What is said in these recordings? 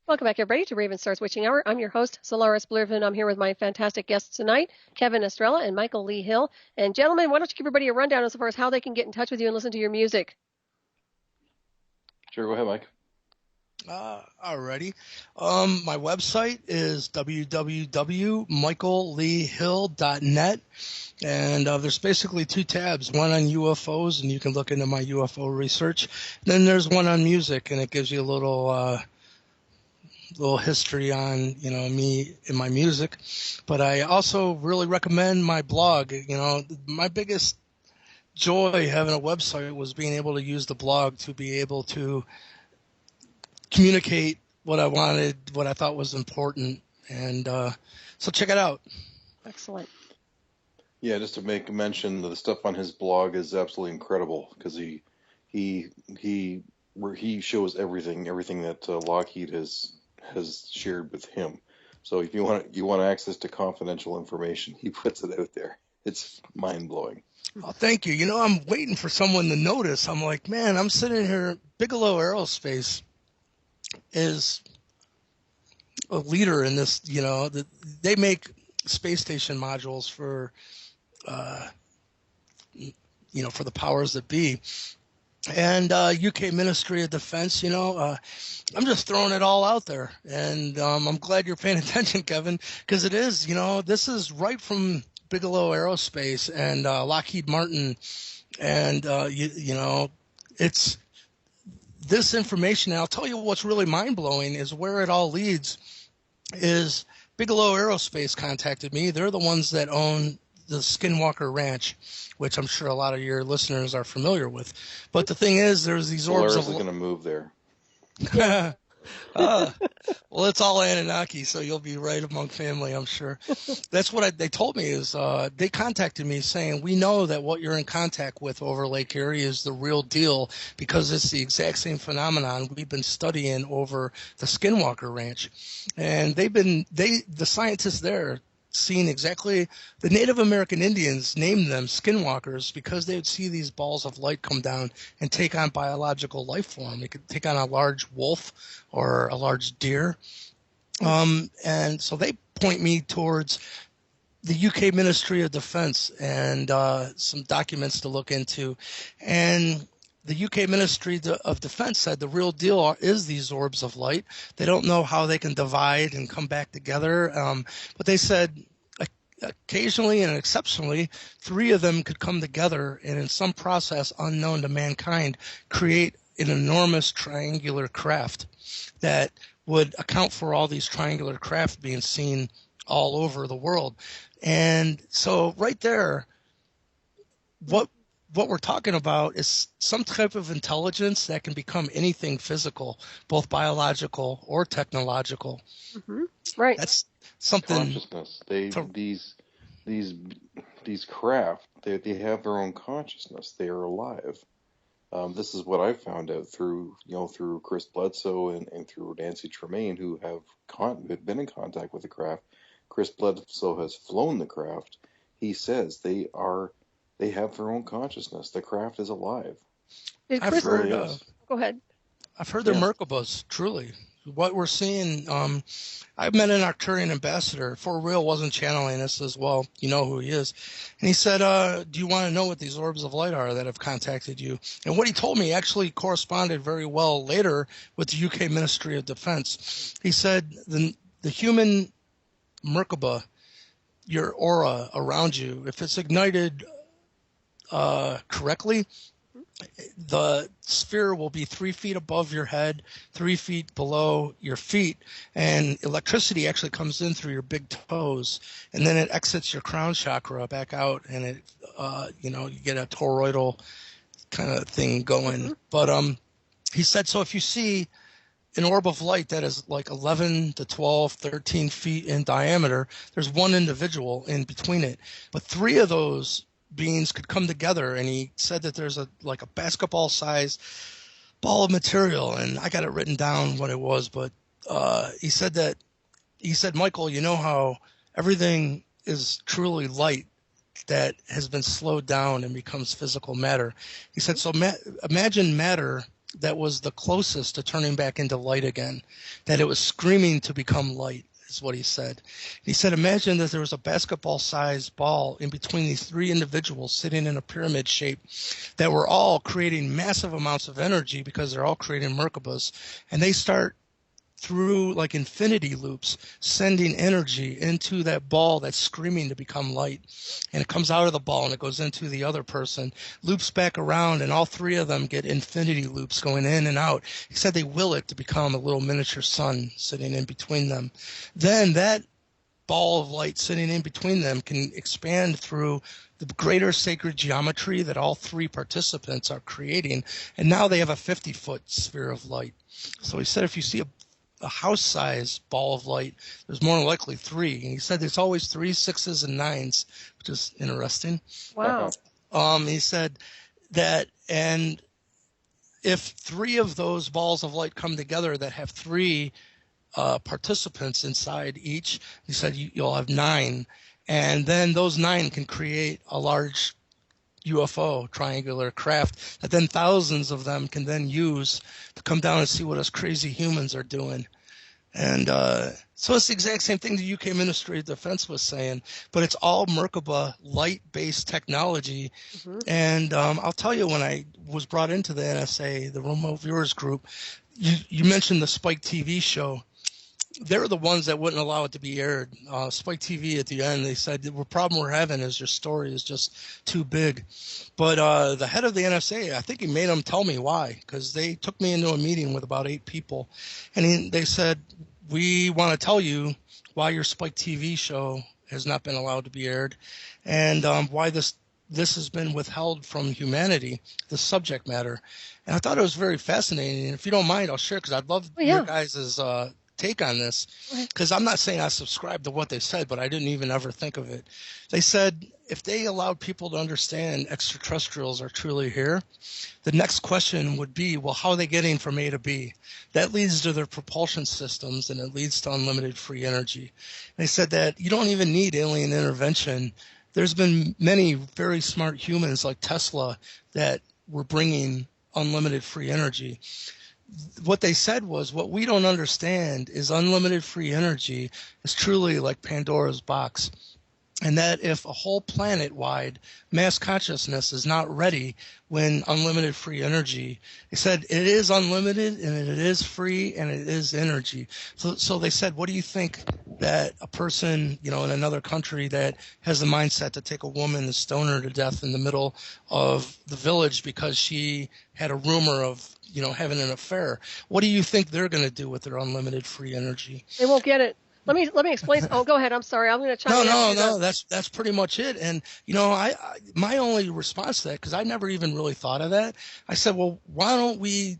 Welcome back, everybody, to Ravenstar's Witching Hour. I'm your host, Solaris Blurvin. I'm here with my fantastic guests tonight, Kevin Estrella and Michael Lee Hill. And gentlemen, why don't you give everybody a rundown as far as how they can get in touch with you and listen to your music? Sure, go ahead, Mike. Alrighty. My website is www.michaelleehill.net. And there's basically two tabs, one on UFOs, and you can look into my UFO research. Then there's one on music, and it gives you a little history on, me and my music. But I also really recommend my blog. My biggest joy having a website was being able to use the blog to be able to communicate what I wanted, what I thought was important. And so check it out. Excellent. Yeah, just to make a mention, the stuff on his blog is absolutely incredible because he shows everything that Lockheed has shared with him. So if you want access to confidential information, he puts it out there. It's mind blowing. Oh, thank you. I'm waiting for someone to notice. I'm like, man, I'm sitting here. Bigelow Aerospace is a leader in this. They make space station modules for, for the powers that be. And UK Ministry of Defense, I'm just throwing it all out there. And I'm glad you're paying attention, Kevin, because it is, this is right from Bigelow Aerospace and Lockheed Martin. And, it's this information. And I'll tell you what's really mind-blowing is where it all leads is Bigelow Aerospace contacted me. They're the ones that own the Skinwalker Ranch, which I'm sure a lot of your listeners are familiar with. But the thing is, there's these orbs of... going to move there. Well, it's all Anunnaki, so you'll be right among family, I'm sure. That's what they told me is they contacted me saying, we know that what you're in contact with over Lake Erie is the real deal because it's the exact same phenomenon we've been studying over the Skinwalker Ranch. And the scientists there seen exactly the Native American Indians named them skinwalkers because they would see these balls of light come down and take on biological life form. They could take on a large wolf or a large deer. And so they point me towards the UK Ministry of Defense and some documents to look into. And the UK Ministry of Defense said the real deal is these orbs of light. They don't know how they can divide and come back together, but they said occasionally and exceptionally, 3 of them could come together and in some process unknown to mankind create an enormous triangular craft that would account for all these triangular craft being seen all over the world. And so right there, what we're talking about is some type of intelligence that can become anything physical, both biological or technological. Mm-hmm. Right. That's something. Consciousness. These craft. They have their own consciousness. They are alive. This is what I found out through Chris Bledsoe and through Nancy Tremaine, who have been in contact with the craft. Chris Bledsoe has flown the craft. He says they have their own consciousness. The craft is alive. Go ahead. I've heard they're Merkabas, truly. What we're seeing, I've met an Arcturian ambassador. For real wasn't channeling us as well. You know who he is. And he said, do you want to know what these orbs of light are that have contacted you? And what he told me actually corresponded very well later with the UK Ministry of Defense. He said the human Merkaba, your aura around you, if it's ignited correctly, the sphere will be 3 feet above your head, 3 feet below your feet, and electricity actually comes in through your big toes, and then it exits your crown chakra back out, and it, you get a toroidal kind of thing going. Mm-hmm. But he said, so if you see an orb of light that is like 11 to 12, 13 feet in diameter, there's one individual in between it, but 3 of those beings could come together, and he said that there's a basketball size ball of material, and I got it written down what it was, but he said, Michael, you know how everything is truly light that has been slowed down and becomes physical matter. He said, so imagine matter that was the closest to turning back into light again, that it was screaming to become light, is what he said. He said, imagine that there was a basketball-sized ball in between these three individuals sitting in a pyramid shape that were all creating massive amounts of energy because they're all creating Merkabas, and they start through like infinity loops, sending energy into that ball that's screaming to become light. And it comes out of the ball and it goes into the other person, loops back around, and all three of them get infinity loops going in and out. He said they will it to become a little miniature sun sitting in between them. Then that ball of light sitting in between them can expand through the greater sacred geometry that all three participants are creating. And now they have a 50-foot sphere of light. So he said if you see a house-sized ball of light, there's more than likely three. And he said there's always 3, 6s, and 9s, which is interesting. Wow. He said that, and if 3 of those balls of light come together that have 3 participants inside each, he said you'll have 9. And then those 9 can create a large UFO, triangular craft, that then thousands of them can then use to come down and see what us crazy humans are doing. And so it's the exact same thing the UK Ministry of Defense was saying, but it's all Merkaba light-based technology. Mm-hmm. And I'll tell you, when I was brought into the NSA, the Remote Viewers Group, you mentioned the Spike TV show. They're the ones that wouldn't allow it to be aired. Spike TV at the end, they said the problem we're having is your story is just too big. But the head of the NSA, I think he made them tell me why, because they took me into a meeting with about 8 people, and they said, we want to tell you why your Spike TV show has not been allowed to be aired, and why this has been withheld from humanity, the subject matter. And I thought it was very fascinating. And if you don't mind, I'll share, because I'd love your guys' take on this, because I'm not saying I subscribe to what they said, but I didn't even ever think of it. They said if they allowed people to understand extraterrestrials are truly here, the next question would be, well, how are they getting from A to B? That leads to their propulsion systems, and it leads to unlimited free energy. And they said that you don't even need alien intervention. There's been many very smart humans like Tesla that were bringing unlimited free energy. What they said was, what we don't understand is unlimited free energy is truly like Pandora's box. And that if a whole planet-wide mass consciousness is not ready when unlimited free energy, they said it is unlimited and it is free and it is energy. So they said, what do you think that a person, in another country that has the mindset to take a woman and stone her to death in the middle of the village because she had a rumor of, having an affair, what do you think they're going to do with their unlimited free energy? They won't get it. Let me explain. Oh, go ahead. I'm sorry. I'm going to chime in. No. That's pretty much it. And my only response to that, because I never even really thought of that, I said, well, why don't we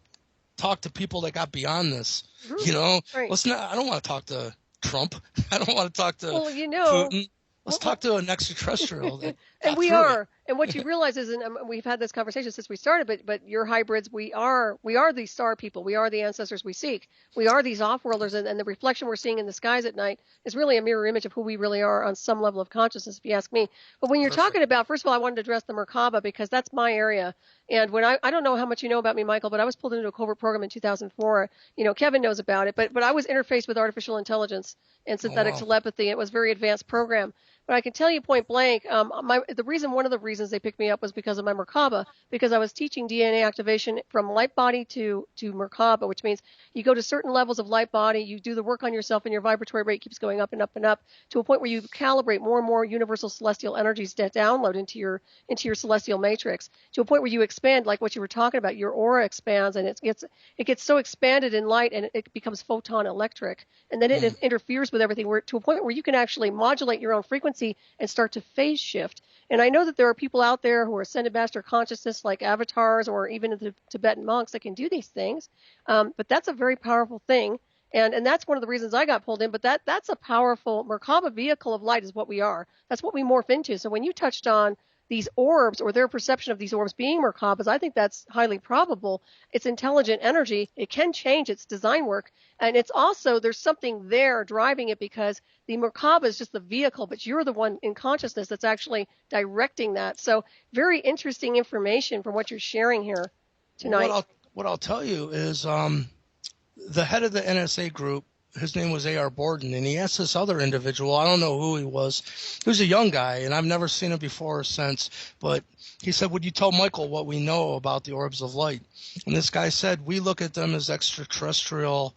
talk to people that got beyond this? Mm-hmm. Right. I don't want to talk to Trump. I don't want to talk to Putin. Let's talk to an extraterrestrial. And we are. And what you realize is, and we've had this conversation since we started, but your hybrids, we are these star people. We are the ancestors we seek. We are these off-worlders, and the reflection we're seeing in the skies at night is really a mirror image of who we really are on some level of consciousness, if you ask me. But when you're talking about, first of all, I wanted to address the Merkaba, because that's my area. And when I don't know how much you know about me, Michael, but I was pulled into a covert program in 2004. Kevin knows about it, but I was interfaced with artificial intelligence and synthetic telepathy. It was a very advanced program. But I can tell you point blank, one of the reasons they picked me up was because of my Merkaba, because I was teaching DNA activation from light body to Merkaba, which means you go to certain levels of light body, you do the work on yourself, and your vibratory rate keeps going up and up and up to a point where you calibrate more and more universal celestial energies that download into your celestial matrix, to a point where you expand, like what you were talking about. Your aura expands, and it gets so expanded in light, and it becomes photon electric, and then it interferes with everything, to a point where you can actually modulate your own frequency and start to phase shift. And I know that there are people out there who are ascended master consciousness, like avatars or even the Tibetan monks, that can do these things. But that's a very powerful thing. And that's one of the reasons I got pulled in. But that's a powerful Merkaba vehicle of light is what we are. That's what we morph into. So when you touched on these orbs, or their perception of these orbs being Merkabas, I think that's highly probable. It's intelligent energy. It can change its design work. And it's also, there's something there driving it, because the Merkaba is just the vehicle, but you're the one in consciousness that's actually directing that. So very interesting information from what you're sharing here tonight. what I'll tell you is the head of the NSA group, his name was A.R. Borden, and he asked this other individual, I don't know who he was a young guy, and I've never seen him before or since, but he said, would you tell Michael what we know about the orbs of light? And this guy said, we look at them as extraterrestrial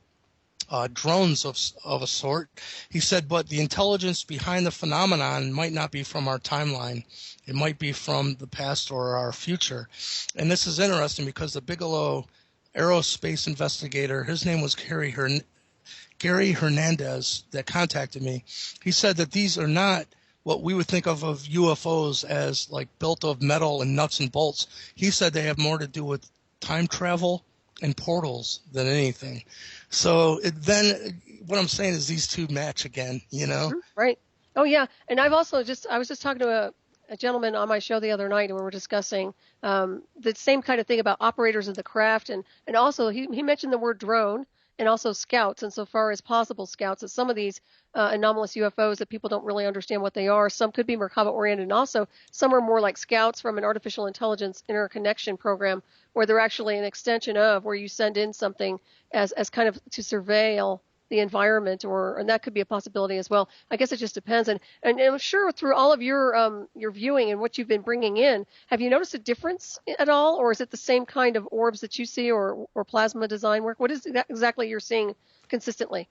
drones of a sort. He said, but the intelligence behind the phenomenon might not be from our timeline. It might be from the past or our future. And this is interesting because the Bigelow aerospace investigator, his name was Gary Hernandez, that contacted me. He said that these are not what we would think of UFOs as like built of metal and nuts and bolts. He said they have more to do with time travel and portals than anything. So then what I'm saying is these two match again, you know? Right. Oh, yeah. And I was just talking to a gentleman on my show the other night, and we were discussing the same kind of thing about operators of the craft. And also he mentioned the word drone and also scouts, insofar as possible scouts, that some of these anomalous UFOs that people don't really understand what they are. Some could be Merkaba-oriented, and also some are more like scouts from an artificial intelligence interconnection program, where they're actually an extension of, where you send in something as kind of to surveil the environment, and that could be a possibility as well. I guess it just depends. And I'm sure through all of your viewing and what you've been bringing in, have you noticed a difference at all, or is it the same kind of orbs that you see, or plasma design work? What is that exactly you're seeing consistently?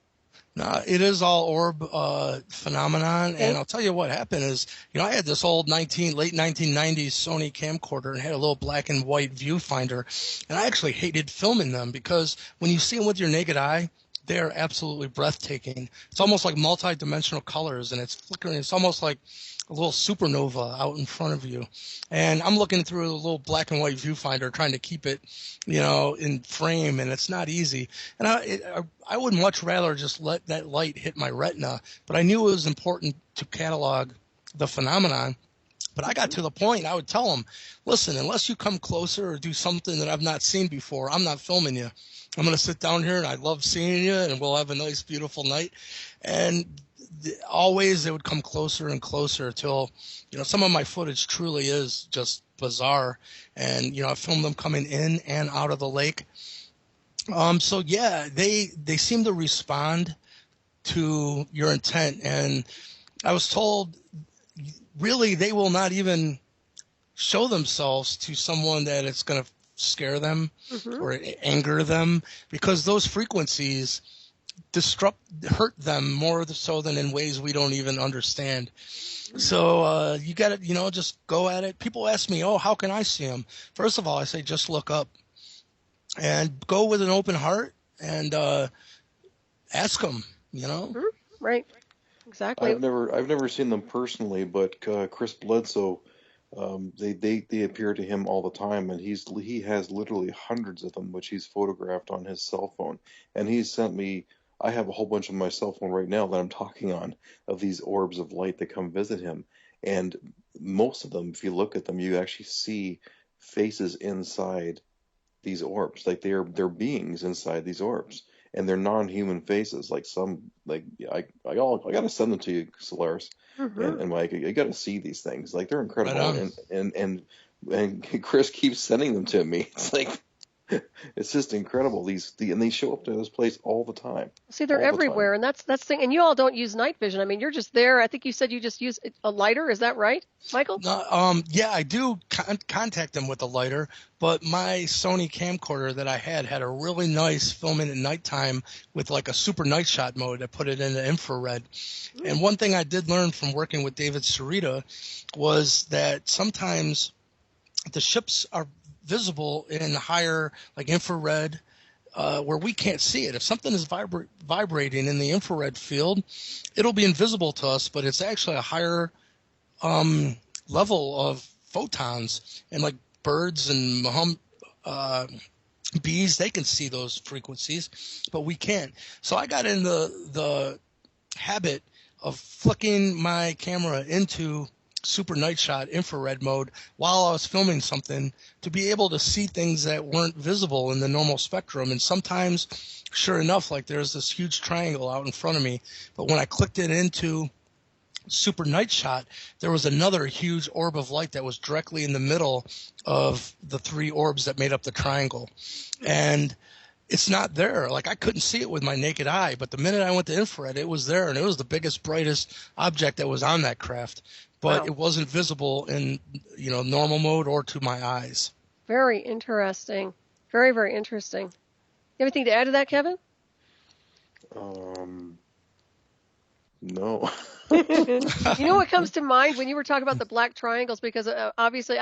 No, it is all orb phenomenon, Okay. and I'll tell you what happened is, I had this old late 1990s Sony camcorder and had a little black and white viewfinder, and I actually hated filming them because when you see them with your naked eye, they are absolutely breathtaking. It's almost like multi-dimensional colors, and it's flickering. It's almost like a little supernova out in front of you. And I'm looking through a little black and white viewfinder trying to keep it, in frame, and it's not easy. And I would much rather just let that light hit my retina, but I knew it was important to catalog the phenomenon. But I got to the point, I would tell them, listen, unless you come closer or do something that I've not seen before, I'm not filming you. I'm going to sit down here, and I love seeing you, and we'll have a nice, beautiful night. And always they would come closer and closer until, some of my footage truly is just bizarre. And, I filmed them coming in and out of the lake. So, yeah, they seem to respond to your intent. And I was told, really, they will not even show themselves to someone that it's going to scare them or anger them, because those frequencies hurt them more so than in ways we don't even understand. So you got to, just go at it. People ask me, how can I see them? First of all, I say just look up and go with an open heart and ask them, Right. Exactly. I've never seen them personally, but Chris Bledsoe, they appear to him all the time, and he has literally hundreds of them, which he's photographed on his cell phone, and he's sent me. I have a whole bunch on my cell phone right now that I'm talking on, of these orbs of light that come visit him, and most of them, if you look at them, you actually see faces inside these orbs, like they're beings inside these orbs. And they're non-human faces, like some, like I gotta send them to you, Solaris, and Mike. I gotta see these things. Like they're incredible, and Chris keeps sending them to me. It's like it's just incredible. And they show up to this place all the time. See, they're everywhere, and that's the thing. And you all don't use night vision. I mean, you're just there. I think you said you just use a lighter. Is that right, Michael? No, yeah, I do contact them with a lighter, but my Sony camcorder that I had a really nice filming at nighttime with like a super night shot mode. I put it in the infrared. And one thing I did learn from working with David Sarita was that sometimes the ships are visible in higher, like infrared, where we can't see it. If something is vibrating in the infrared field, it'll be invisible to us, but it's actually a higher level of photons. And like birds and bees, they can see those frequencies, but we can't. So I got in the habit of flicking my camera into super night shot infrared mode while I was filming something to be able to see things that weren't visible in the normal spectrum. And sometimes, sure enough, like there's this huge triangle out in front of me, but when I clicked it into super night shot, there was another huge orb of light that was directly in the middle of the three orbs that made up the triangle. And it's not there. Like, I couldn't see it with my naked eye, but the minute I went to infrared, it was there, and it was the biggest, brightest object that was on that craft. But It wasn't visible in, normal mode or to my eyes. Very interesting. Very, very interesting. You have anything to add to that, Kevin? No. You know what comes to mind when you were talking about the black triangles? Because obviously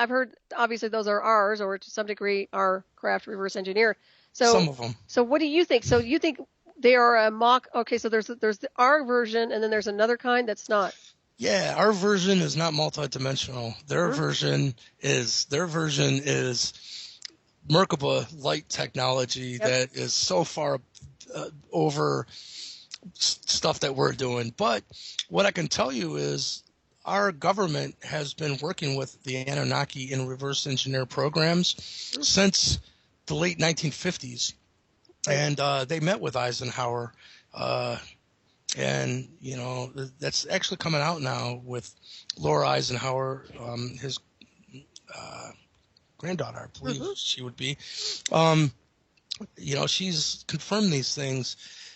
those are ours, or to some degree our craft reverse engineered. So some of them. So what do you think? So you think they are a mock? Okay, so there's our version, and then there's another kind that's not. Yeah, our version is not multidimensional. Their version is Merkaba light technology that is so far over stuff that we're doing. But what I can tell you is our government has been working with the Anunnaki in reverse engineer programs since the late 1950s. And they met with Eisenhower. And, that's actually coming out now with Laura Eisenhower, his granddaughter, I believe she would be. She's confirmed these things.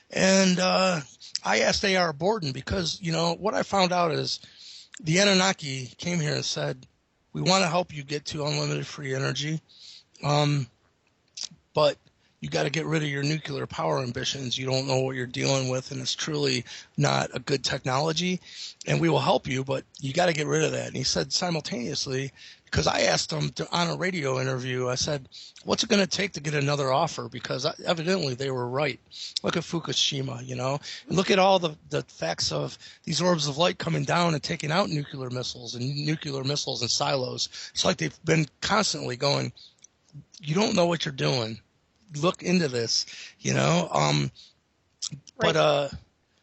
And I asked A.R. Borden because, what I found out is the Anunnaki came here and said, we want to help you get to unlimited free energy, but you got to get rid of your nuclear power ambitions. You don't know what you're dealing with, and it's truly not a good technology. And we will help you, but you got to get rid of that. And he said simultaneously, because I asked him on a radio interview, I said, what's it going to take to get another offer? Because evidently they were right. Look at Fukushima, and look at all the facts of these orbs of light coming down and taking out nuclear missiles and silos. It's like they've been constantly going, you don't know what you're doing. Look into this, Right. But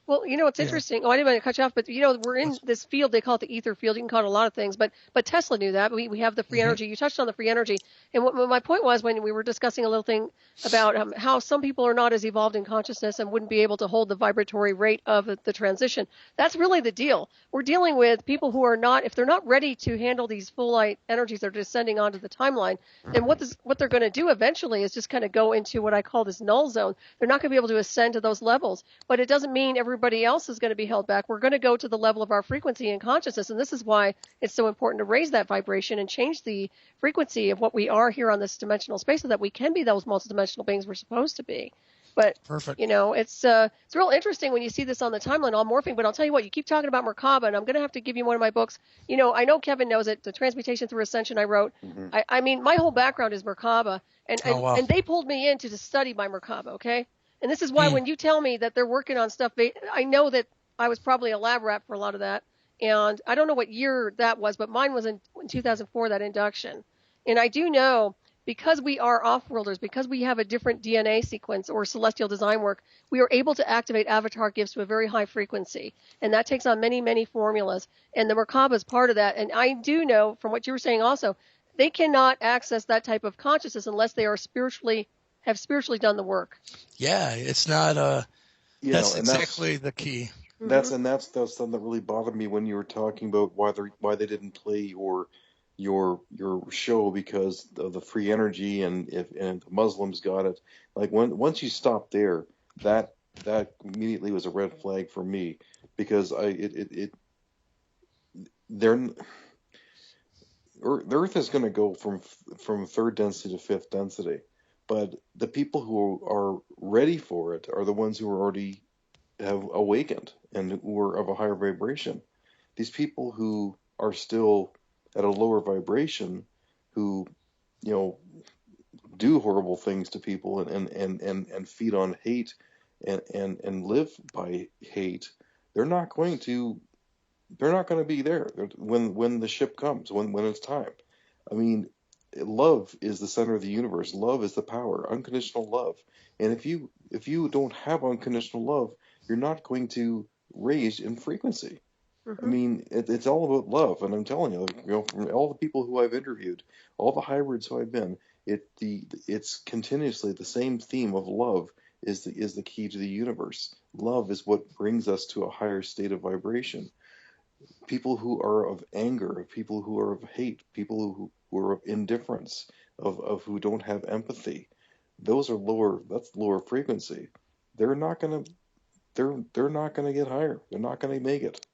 well, it's interesting. Oh, I didn't want to cut you off, but we're in this field. They call it the ether field. You can call it a lot of things, but Tesla knew that. We have the free energy. You touched on the free energy, and what my point was when we were discussing a little thing about how some people are not as evolved in consciousness and wouldn't be able to hold the vibratory rate of the transition. That's really the deal. We're dealing with people who are not, if they're not ready to handle these full light energies that are descending onto the timeline, then what they're going to do eventually is just kind of go into what I call this null zone. They're not going to be able to ascend to those levels, but it doesn't mean everybody else is going to be held back. We're going to go to the level of our frequency and consciousness, and this is why it's so important to raise that vibration and change the frequency of what we are here on this dimensional space so that we can be those multidimensional beings we're supposed to be. But perfect. It's real interesting when you see this on the timeline all morphing. But I'll tell you what, you keep talking about Merkaba, and I'm going to have to give you one of my books. I know Kevin knows it. The Transmutation Through Ascension I wrote. I mean, my whole background is Merkaba, and they pulled me in to study my Merkaba. Okay. And this is why when you tell me that they're working on stuff, I know that I was probably a lab rat for a lot of that. And I don't know what year that was, but mine was in 2004, that induction. And I do know, because we are off-worlders, because we have a different DNA sequence or celestial design work, we are able to activate avatar gifts to a very high frequency. And that takes on many, many formulas. And the Merkaba is part of that. And I do know, from what you were saying also, they cannot access that type of consciousness unless they are have spiritually done the work. Yeah, it's not that's exactly the key. That's something that really bothered me when you were talking about why they didn't play your show because of the free energy and the Muslims got it. Like once you stop there, that immediately was a red flag for me because the Earth is going to go from third density to fifth density. But the people who are ready for it are the ones who already have awakened and who are of a higher vibration. These people who are still at a lower vibration, who do horrible things to people and feed on hate and live by hate, they're not going to be there when the ship comes, when it's time. I mean, love is the center of the universe. Love is the power, unconditional love. And if you don't have unconditional love, you're not going to raise in frequency. I mean, it's all about love. And I'm telling you, from all the people who I've interviewed, all the hybrids who I've been, it's continuously the same theme of love is the key to the universe. Love is what brings us to a higher state of vibration. people who are of anger, of people who are of hate, people who are of indifference, of who don't have empathy. Those are lower. That's lower frequency. They're not gonna. They're not gonna get higher. They're not gonna make it.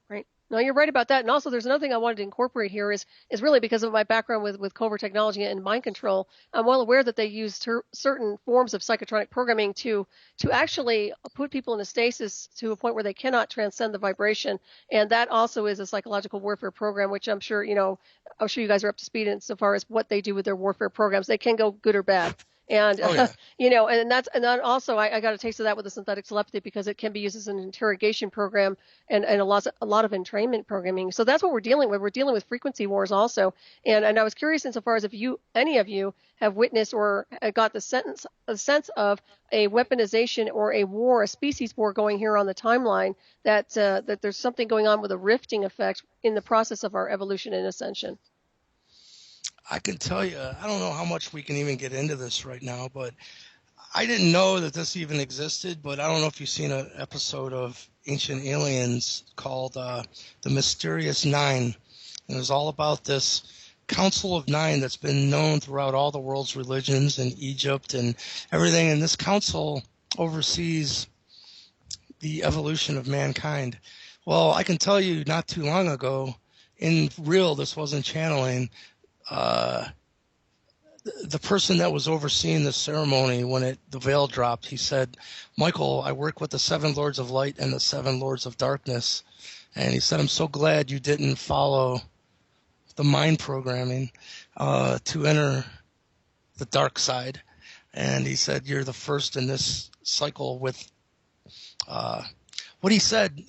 Right. No, you're right about that. And also, there's another thing I wanted to incorporate here is really because of my background with covert technology and mind control. I'm well aware that they use certain forms of psychotronic programming to actually put people in a stasis to a point where they cannot transcend the vibration. And that also is a psychological warfare program, which I'm sure you guys are up to speed insofar as what they do with their warfare programs. They can go good or bad. And, Oh, yeah. and then also I got a taste of that with the synthetic telepathy because it can be used as an interrogation program and a lot of entrainment programming. So that's what we're dealing with. We're dealing with frequency wars also. And I was curious insofar as if any of you have witnessed or got the sense of a weaponization or a war, a species war going here on the timeline, that there's something going on with a rifting effect in the process of our evolution and ascension. I can tell you, I don't know how much we can even get into this right now, but I didn't know that this even existed, but I don't know if you've seen an episode of Ancient Aliens called The Mysterious Nine. And it was all about this Council of Nine that's been known throughout all the world's religions and Egypt and everything. And this council oversees the evolution of mankind. Well, I can tell you not too long ago, in real, this wasn't channeling, the person that was overseeing the ceremony when the veil dropped, he said, "Michael, I work with the 7 Lords of Light and the 7 Lords of Darkness." And he said, "I'm so glad you didn't follow the mind programming to enter the dark side." And he said, "You're the first in this cycle with what he said,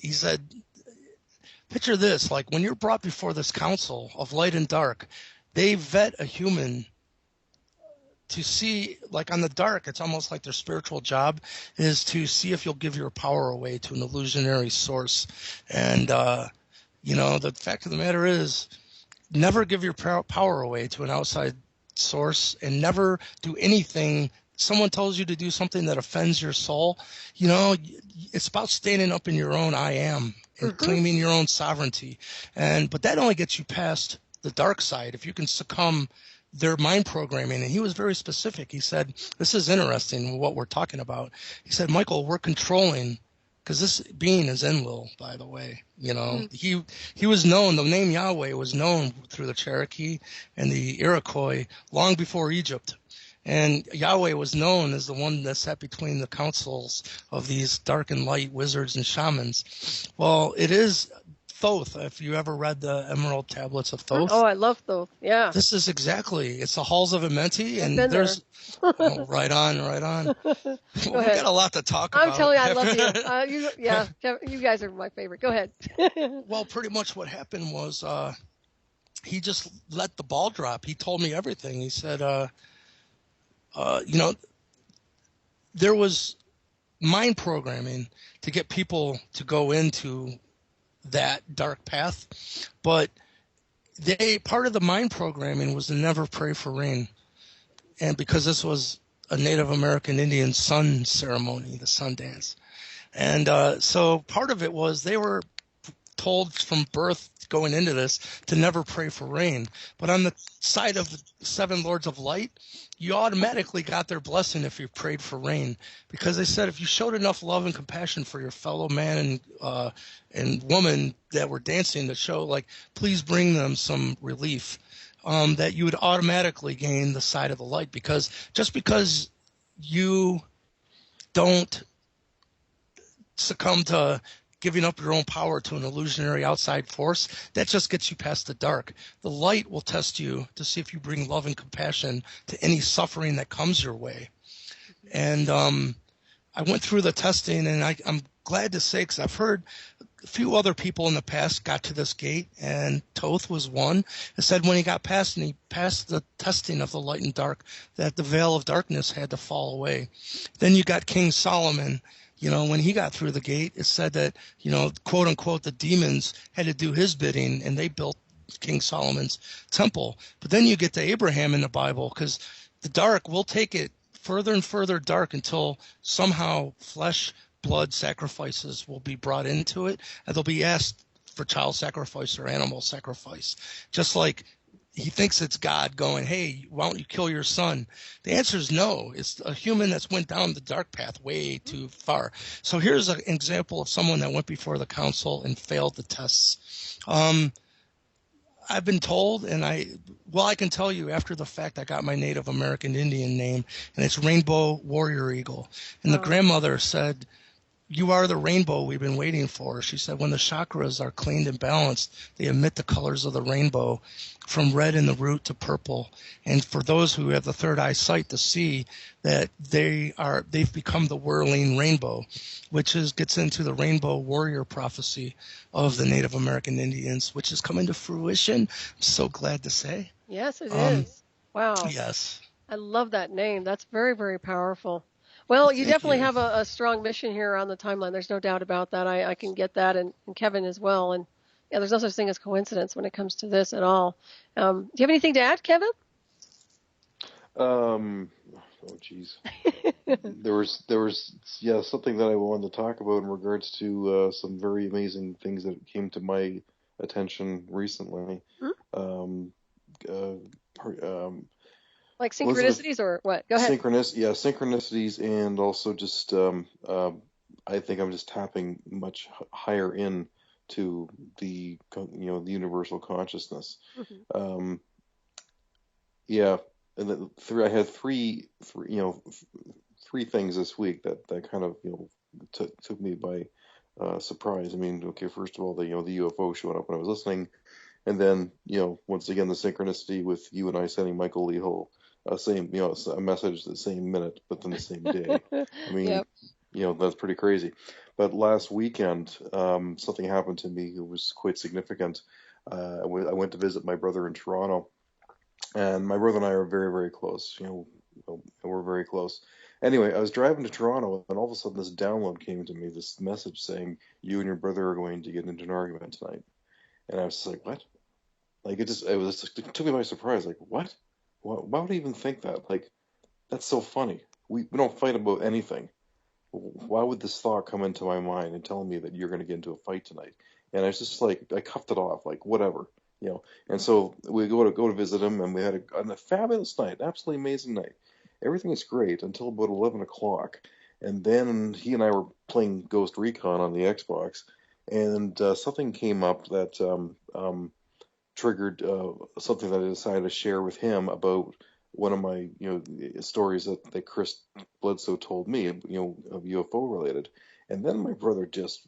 picture this, like when you're brought before this council of light and dark, they vet a human to see, like on the dark, it's almost like their spiritual job is to see if you'll give your power away to an illusionary source. And, the fact of the matter is, never give your power away to an outside source and never do anything. Someone tells you to do something that offends your soul, it's about standing up in your own I am and claiming your own sovereignty. But that only gets you past the dark side if you can succumb their mind programming. And he was very specific. He said, this is interesting what we're talking about. He said, "Michael, we're controlling," because this being is Enlil, by the way. He was known, the name Yahweh was known through the Cherokee and the Iroquois long before Egypt. And Yahweh was known as the one that sat between the councils of these dark and light wizards and shamans. Well, it is Thoth, if you ever read the Emerald Tablets of Thoth. Oh, I love Thoth. Yeah. This is it's the halls of Amenti, and there's right on. We ahead. got a lot to talk about. I'm telling you, I love you. You guys are my favorite. Go ahead. Well, pretty much what happened was he just let the ball drop. He told me everything. He said, there was mind programming to get people to go into that dark path, but part of the mind programming was to never pray for rain. And because this was a Native American Indian sun ceremony, the sun dance. And so part of it was they were told from birth going into this to never pray for rain. But on the side of the 7 Lords of Light, you automatically got their blessing if you prayed for rain, because they said if you showed enough love and compassion for your fellow man and woman that were dancing to show, like, please bring them some relief, that you would automatically gain the side of the light. Because just because you don't succumb to giving up your own power to an illusionary outside force, that just gets you past the dark. The light will test you to see if you bring love and compassion to any suffering that comes your way. And I went through the testing, and I'm glad to say, because I've heard a few other people in the past got to this gate, and Thoth was one. It said when he got past and he passed the testing of the light and dark, that the veil of darkness had to fall away. Then you got King Solomon. When he got through the gate, it said that, quote unquote, the demons had to do his bidding, and they built King Solomon's temple. But then you get to Abraham in the Bible, because the dark will take it further and further dark until somehow flesh, blood sacrifices will be brought into it, and they'll be asked for child sacrifice or animal sacrifice. Just like he thinks it's God going, hey, why don't you kill your son? The answer is no. It's a human that's went down the dark path way too far. So here's an example of someone that went before the council and failed the tests. I've been told, and I can tell you after the fact, I got my Native American Indian name, and it's Rainbow Warrior Eagle. And the grandmother said, you are the rainbow we've been waiting for. She said when the chakras are cleaned and balanced, they emit the colors of the rainbow from red in the root to purple. And for those who have the third eye sight to see that they've become the whirling rainbow, which gets into the rainbow warrior prophecy of the Native American Indians, which is coming to fruition. I'm so glad to say. Yes, it is. Wow. Yes. I love that name. That's very, very powerful. Well, you definitely have a strong mission here on the timeline. There's no doubt about that. I can get that, and Kevin as well. And yeah, there's no such thing as coincidence when it comes to this at all. Do you have anything to add, Kevin? Oh, geez. There was something that I wanted to talk about in regards to some very amazing things that came to my attention recently. Like synchronicities or what? Go ahead. Synchronicities, and also just I think I'm just tapping much higher in to the the universal consciousness. And I had three things this week that kind of took me by surprise. I mean, okay, first of all, the UFO showing up when I was listening, and then once again the synchronicity with you and I sending Michael Lee Hull a message the same minute, but then the same day. I mean, that's pretty crazy. But last weekend, something happened to me that was quite significant. I went to visit my brother in Toronto, and my brother and I are very, very close. We're very close. Anyway, I was driving to Toronto, and all of a sudden this download came to me, this message saying, you and your brother are going to get into an argument tonight. And I was just like, what? Like, it took me by surprise. Like, what? Why would I even think that? Like, that's so funny. We don't fight about anything. Why would this thought come into my mind and tell me that you're going to get into a fight tonight? And I was just like, I cuffed it off, like, whatever, And so we go to visit him, and we had a fabulous night, absolutely amazing night. Everything was great until about 11 o'clock. And then he and I were playing Ghost Recon on the Xbox, and something came up that triggered something that I decided to share with him about one of my stories that Chris Bledsoe told me, of UFO related. And then my brother just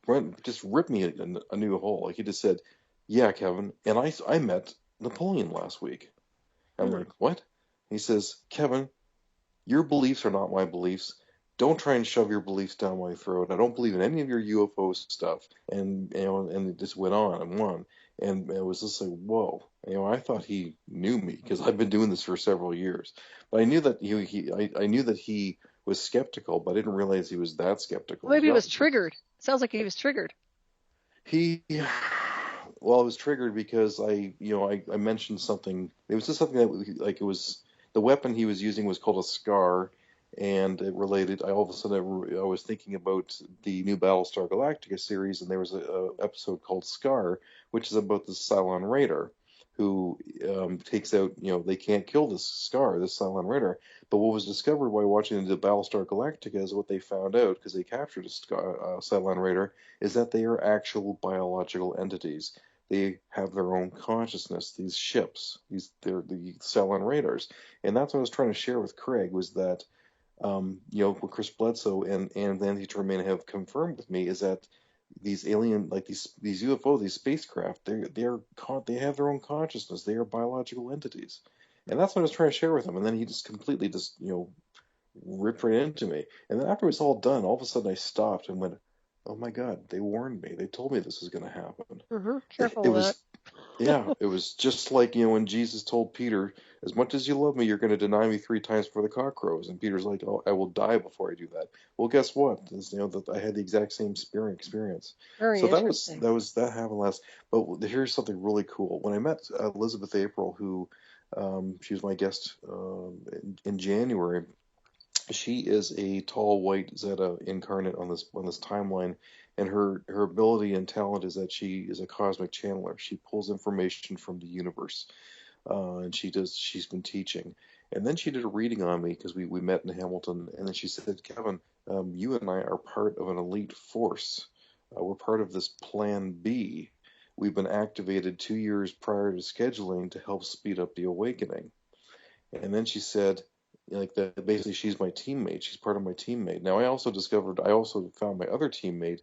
ripped me a new hole. Like, he just said, yeah, Kevin, and I met Napoleon last week. I'm like, what? He says, Kevin, your beliefs are not my beliefs. Don't try and shove your beliefs down my throat. I don't believe in any of your UFO stuff. And and it just went on and on. And it was just like, whoa. I thought he knew me because I've been doing this for several years. But I knew that I knew that he was skeptical, but I didn't realize he was that skeptical. Maybe he was triggered. Sounds like he was triggered. I was triggered because I mentioned something. It was just something that, like, it was the weapon he was using was called a SCAR, and it related. All of a sudden, I was thinking about the new Battlestar Galactica series, and there was a episode called SCAR, which is about the Cylon Raider, who takes out. They can't kill this SCAR, this Cylon Raider. But what was discovered while watching the Battlestar Galactica is what they found out, because they captured a Cylon Raider, is that they are actual biological entities. They have their own consciousness. These ships, they're the Cylon Raiders, and that's what I was trying to share with Craig, was that. What Chris Bledsoe and Anthony Tremaine have confirmed with me is that these alien, like these UFO, these spacecraft, they have their own consciousness. They are biological entities, and that's what I was trying to share with him. And then he just completely ripped right into me. And then after it was all done, all of a sudden I stopped and went, "Oh my God! They warned me. They told me this was going to happen." Careful it with was, that. Yeah, it was just like, when Jesus told Peter, as much as you love me, you're going to deny me 3 times before the cock crows. And Peter's like, oh, I will die before I do that. Well, guess what? That I had the exact same experience. Very So interesting. that happened last. But here's something really cool. When I met Elizabeth April, who she was my guest in January, She is a tall white Zeta incarnate on this timeline, and her ability and talent is that she is a cosmic channeler. She pulls information from the universe, and she's been teaching. And then she did a reading on me because we met in Hamilton, and then she said, Kevin, you and I are part of an elite force. We're part of this Plan B. We've been activated 2 years prior to scheduling to help speed up the awakening. And then she said, like that, basically she's my teammate. She's part of my teammate. Now I also found my other teammate,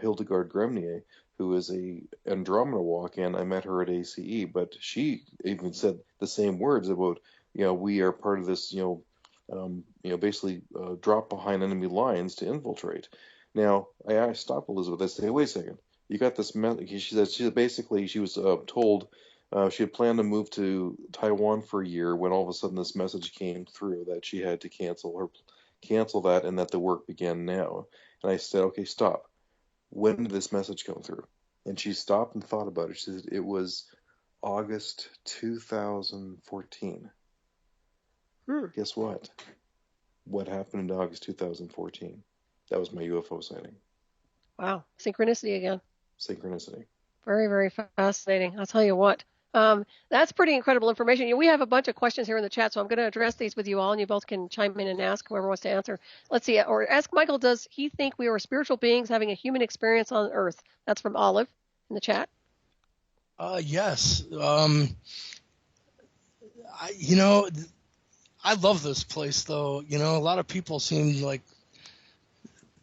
Hildegard Gremnier, who is a Andromeda walk-in. I met her at ACE, but she even said the same words about, we are part of this, basically drop behind enemy lines to infiltrate. Now I stopped Elizabeth. I said, hey, wait a second. You got this message. She was told she had planned to move to Taiwan for a year when all of a sudden this message came through that she had to cancel that, and that the work began now. And I said, okay, stop. When did this message come through? And she stopped and thought about it. She said it was August 2014. Guess what? What happened in August 2014? That was my UFO sighting. Wow. Synchronicity again. Synchronicity. Very, very fascinating. I'll tell you what. That's pretty incredible information. We have a bunch of questions here in the chat, so I'm going to address these with you all, and you both can chime in and ask whoever wants to answer. Let's see. Or ask Michael, does he think we are spiritual beings having a human experience on Earth? That's from Olive in the chat. Yes. I love this place, though. A lot of people seem like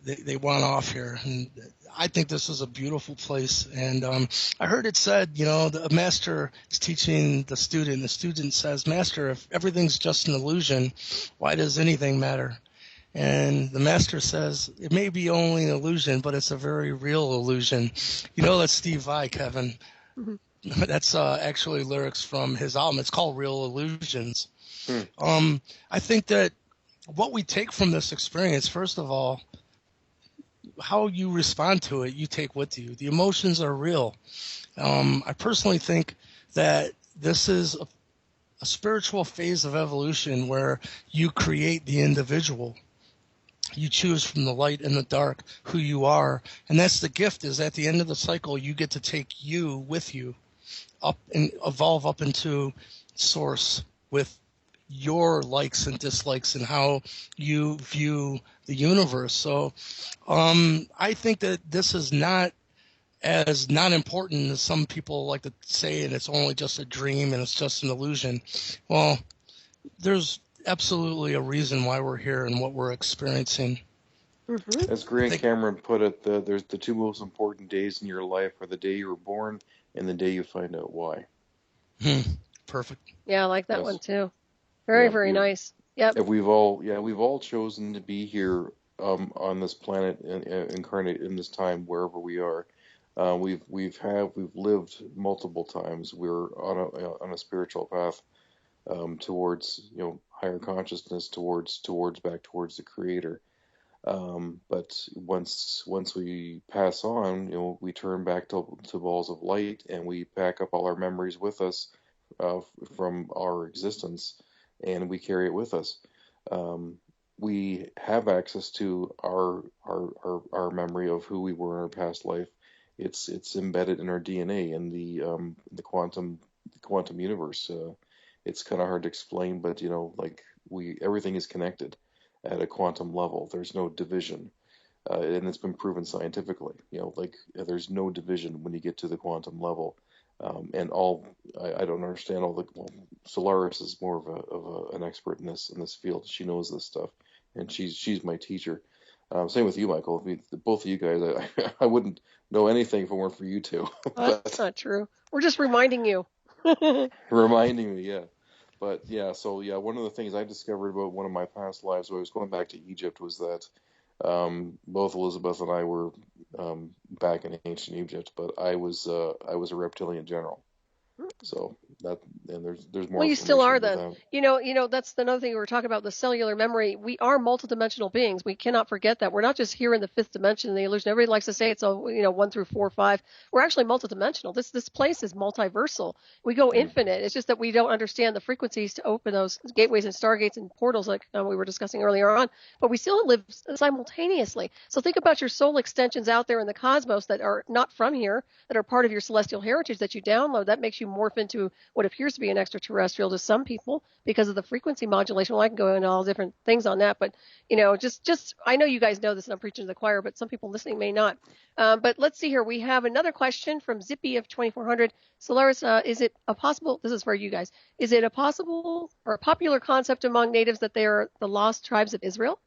they want off here, and I think this is a beautiful place. And I heard it said, the master is teaching the student. The student says, Master, if everything's just an illusion, why does anything matter? And the master says, it may be only an illusion, but it's a very real illusion. That's Steve Vai, Kevin. Mm-hmm. That's actually lyrics from his album. It's called Real Illusions. I think that what we take from this experience, first of all, how you respond to it, you take with you. The emotions are real. I personally think that this is a spiritual phase of evolution where you create the individual. You choose from the light and the dark who you are. And that's the gift, is at the end of the cycle, you get to take you with you up and evolve up into source with your likes and dislikes and how you view the universe. So I think that this is not as not important as some people like to say, and it's only just a dream and it's just an illusion. Well, there's absolutely a reason why we're here and what we're experiencing. Mm-hmm. As Grant Cameron put it, there's the two most important days in your life are the day you were born and the day you find out why. Perfect. Yeah, I like that one too. Very nice. Yep. We've all chosen to be here on this planet, incarnate in this time, wherever we are. We've lived multiple times. We're on a spiritual path towards higher consciousness, towards the Creator. But once we pass on, we turn back to balls of light, and we pack up all our memories with us from our existence, and we carry it with us. We have access to our memory of who we were in our past life. It's embedded in our DNA in the quantum universe. It's kind of hard to explain, but everything is connected at a quantum level. There's no division, and it's been proven scientifically. There's no division when you get to the quantum level. I don't understand all the. Solaris is more of an expert in this field. She knows this stuff, and she's my teacher. Same with you, Michael. Both of you guys, I wouldn't know anything if it weren't for you two. That's not true. We're just reminding you. Reminding me, yeah. But one of the things I discovered about one of my past lives, when I was going back to Egypt, was that both Elizabeth and I were back in ancient Egypt, but I was a reptilian general. So And there's more Well, you still are information then. about that. That's another thing we were talking about, the cellular memory. We are multidimensional beings. We cannot forget that. We're not just here in the fifth dimension in the illusion. Everybody likes to say it's 1 through 4 or 5. We're actually multidimensional. This place is multiversal. We go infinite. It's just that we don't understand the frequencies to open those gateways and stargates and portals like we were discussing earlier on. But we still live simultaneously. So think about your soul extensions out there in the cosmos that are not from here, that are part of your celestial heritage that you download. That makes you morph into what appears to be an extraterrestrial to some people because of the frequency modulation. Well, I can go into all different things on that, but just I know you guys know this and I'm preaching to the choir, but some people listening may not. But let's see here. We have another question from Zippy of 2400. Solaris, is it a possible, this is for you guys, is it a possible or a popular concept among natives that they are the lost tribes of Israel?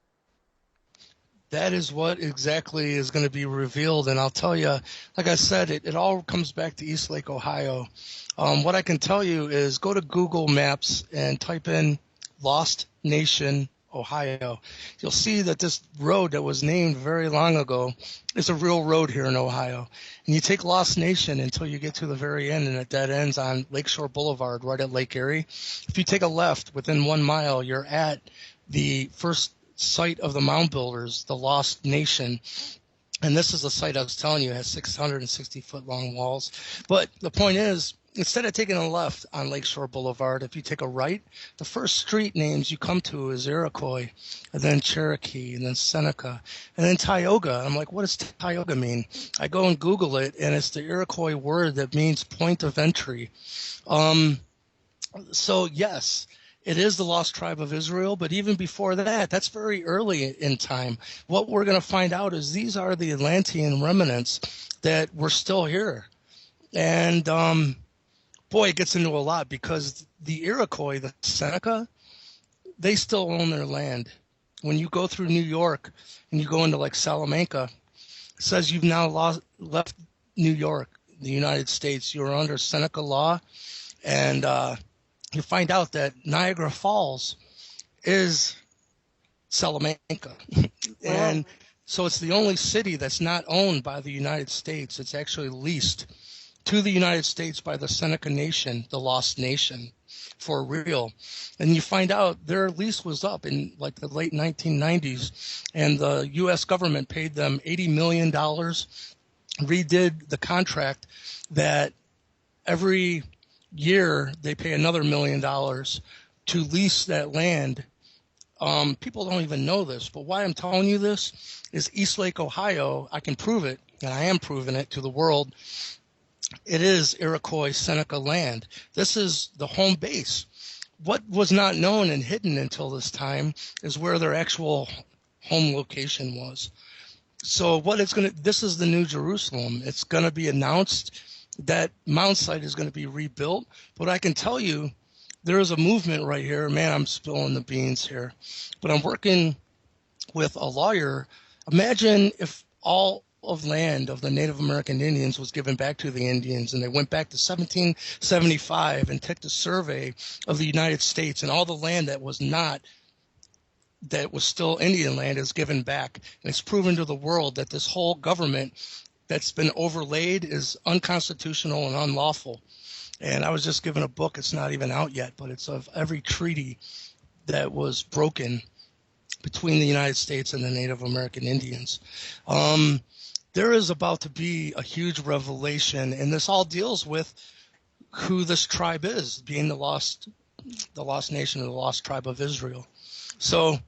That is what exactly is going to be revealed. And I'll tell you, like I said, it all comes back to East Lake, Ohio. What I can tell you is go to Google Maps and type in Lost Nation, Ohio. You'll see that this road that was named very long ago is a real road here in Ohio. And you take Lost Nation until you get to the very end, and it dead ends on Lakeshore Boulevard right at Lake Erie. If you take a left within 1 mile, you're at the first site of the mound builders, the Lost Nation. And this is the site I was telling you, it has 660-foot long walls. But the point is, instead of taking a left on Lakeshore Boulevard, if you take a right, the first street names you come to is Iroquois, and then Cherokee, and then Seneca, and then Tioga. I'm like, what does Tioga mean? I go and Google it, and it's the Iroquois word that means point of entry. So, yes, it is the lost tribe of Israel, but even before that, that's very early in time. What we're going to find out is these are the Atlantean remnants that were still here. And, boy, it gets into a lot because the Iroquois, the Seneca, they still own their land. When you go through New York and you go into like Salamanca, it says you've now left New York, the United States. You're under Seneca law, and you find out that Niagara Falls is Salamanca. And so it's the only city that's not owned by the United States. It's actually leased to the United States by the Seneca Nation, the Lost Nation, for real. And you find out their lease was up in like the late 1990s, and the U.S. government paid them $80 million, redid the contract that every year they pay another $1 million to lease that land. People don't even know this, but why I'm telling you this is East Lake, Ohio. I can prove it, and I am proving it to the world. It is Iroquois Seneca land. This is the home base. What was not known and hidden until this time is where their actual home location was. So this is the New Jerusalem. It's going to be announced that mound site is going to be rebuilt. But I can tell you there is a movement right here. Man, I'm spilling the beans here. But I'm working with a lawyer. Imagine if all of land of the Native American Indians was given back to the Indians, and they went back to 1775 and took the survey of the United States, and all the land that was still Indian land is given back. And it's proven to the world that this whole government that's been overlaid is unconstitutional and unlawful. And I was just given a book. It's not even out yet, but it's of every treaty that was broken between the United States and the Native American Indians. There is about to be a huge revelation, and this all deals with who this tribe is, being the lost nation or the lost tribe of Israel. So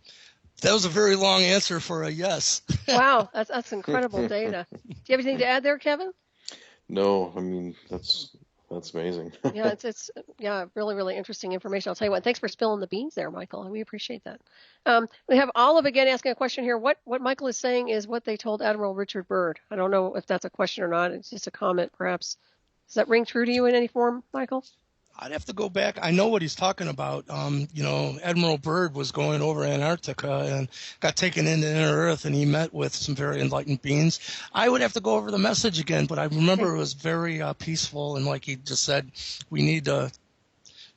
that was a very long answer for a yes. Wow, that's incredible data. Do you have anything to add there, Kevin? No, I mean that's amazing. Yeah, it's really, really interesting information. I'll tell you what. Thanks for spilling the beans there, Michael. We appreciate that. We have Olive again asking a question here. What Michael is saying is what they told Admiral Richard Byrd. I don't know if that's a question or not. It's just a comment, perhaps. Does that ring true to you in any form, Michael? I'd have to go back. I know what he's talking about. Admiral Byrd was going over Antarctica and got taken into inner Earth, and he met with some very enlightened beings. I would have to go over the message again, but I remember it was very peaceful, and like he just said, we need to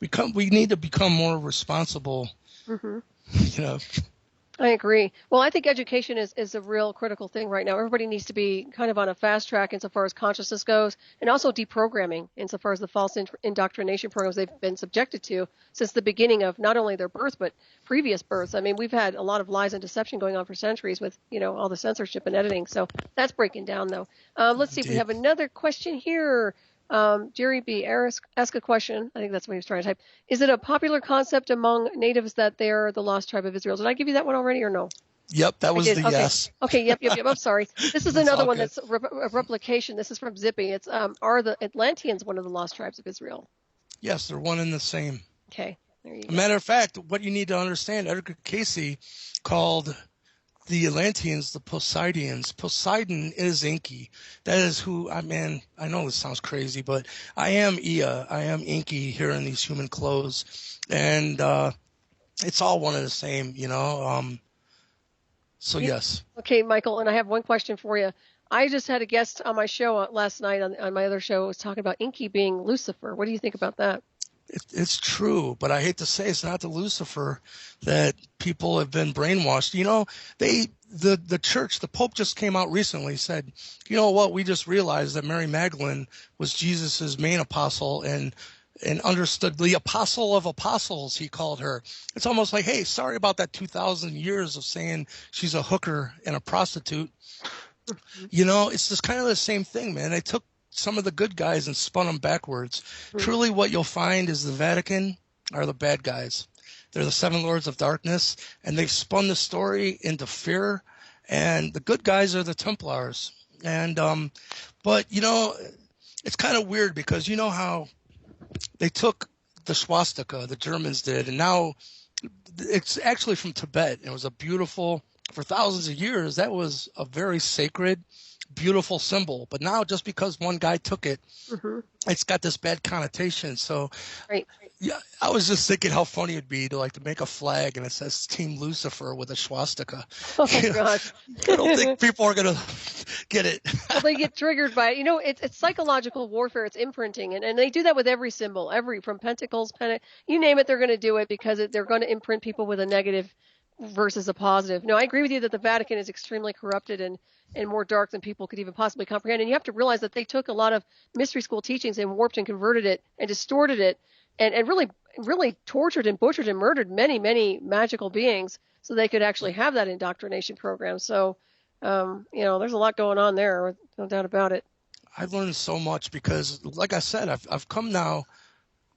become more responsible. Mm-hmm. I agree. Well, I think education is a real critical thing right now. Everybody needs to be kind of on a fast track insofar as consciousness goes, and also deprogramming insofar as the false indoctrination programs they've been subjected to since the beginning of not only their birth, but previous births. I mean, we've had a lot of lies and deception going on for centuries with, all the censorship and editing. So that's breaking down, though. Let's see if we have another question here. Jerry B. ask a question. I think that's what he was trying to type. Is it a popular concept among natives that they're the lost tribe of Israel? Did I give you that one already or no? Yep, that was the okay. yes. Okay, yep. I'm sorry. This is another one that's a replication. This is from Zippy. It's are the Atlanteans one of the lost tribes of Israel? Yes, they're one and the same. Okay, there you go. As a matter of fact, what you need to understand, Edgar Casey called the Atlanteans the Poseidians. Poseidon is Inky. That is who, I know this sounds crazy, but I am Ea. I am Inky here in these human clothes. And it's all one and the same, So yes. Okay, Michael, and I have one question for you. I just had a guest on my show last night on my other show was talking about Inky being Lucifer. What do you think about that? It's true, but I hate to say it's not the Lucifer that people have been brainwashed. The church, the Pope just came out recently, said, you know what, we just realized that Mary Magdalene was Jesus's main apostle and understood the apostle of apostles, he called her. It's almost like, hey, sorry about that 2,000 years of saying she's a hooker and a prostitute. It's just kind of the same thing, man. They took some of the good guys and spun them backwards. Truly what you'll find is the Vatican are the bad guys. They're the seven lords of darkness, and they've spun the story into fear, and the good guys are the Templars. And but it's kind of weird because you know how they took the swastika, the Germans did, and now it's actually from Tibet. It was a beautiful, for thousands of years, that was a very sacred, beautiful symbol. But now just because one guy took it, it's got this bad connotation. So right. Yeah, I was just thinking how funny it'd be to make a flag and it says Team Lucifer with a swastika. Oh gosh. I don't think people are going to get it. Well, they get triggered by it. It's psychological warfare. It's imprinting, and they do that with every symbol, from pentacles, you name it, they're going to do it because they're going to imprint people with a negative versus a positive. No, I agree with you that the Vatican is extremely corrupted and more dark than people could even possibly comprehend. And you have to realize that they took a lot of mystery school teachings and warped and converted it and distorted it and really, really tortured and butchered and murdered many, many magical beings so they could actually have that indoctrination program. So, there's a lot going on there, no doubt about it. I've learned so much because, like I said, I've come now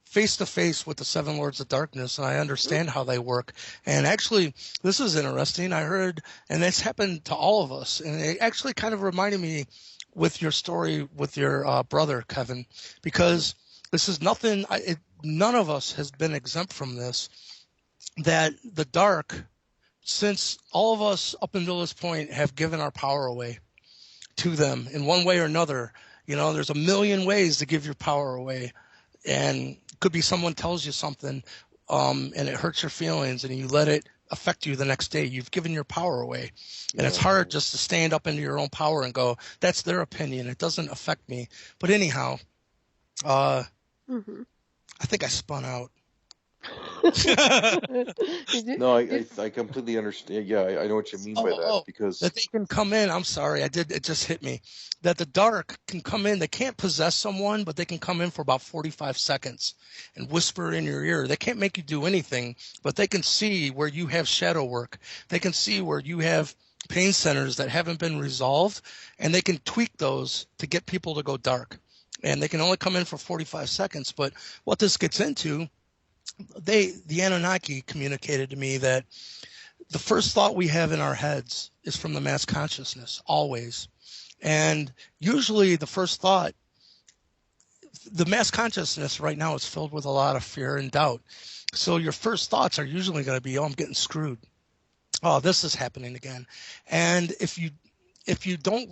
face to face with the seven lords of darkness, and I understand how they work. And actually, this is interesting. I heard, and it's happened to all of us, and it actually kind of reminded me with your story with your brother, Kevin, because this is nothing, none of us has been exempt from this, that the dark, since all of us up until this point have given our power away to them in one way or another. There's a million ways to give your power away, and could be someone tells you something and it hurts your feelings and you let it affect you the next day. You've given your power away. And it's hard just to stand up into your own power and go, that's their opinion. It doesn't affect me. But anyhow, I think I spun out. No, I completely understand. Yeah, I know what you mean by that, because that they can come in. I'm sorry, it just hit me that the dark can come in. They can't possess someone, but they can come in for about 45 seconds and whisper in your ear. They can't make you do anything, but they can see where you have shadow work. They can see where you have pain centers that haven't been resolved, and they can tweak those to get people to go dark. And they can only come in for 45 seconds. But what this gets into, the Anunnaki communicated to me that the first thought we have in our heads is from the mass consciousness, always. And usually the first thought, the mass consciousness right now is filled with a lot of fear and doubt. So your first thoughts are usually going to be, oh, I'm getting screwed. Oh, this is happening again. And if you don't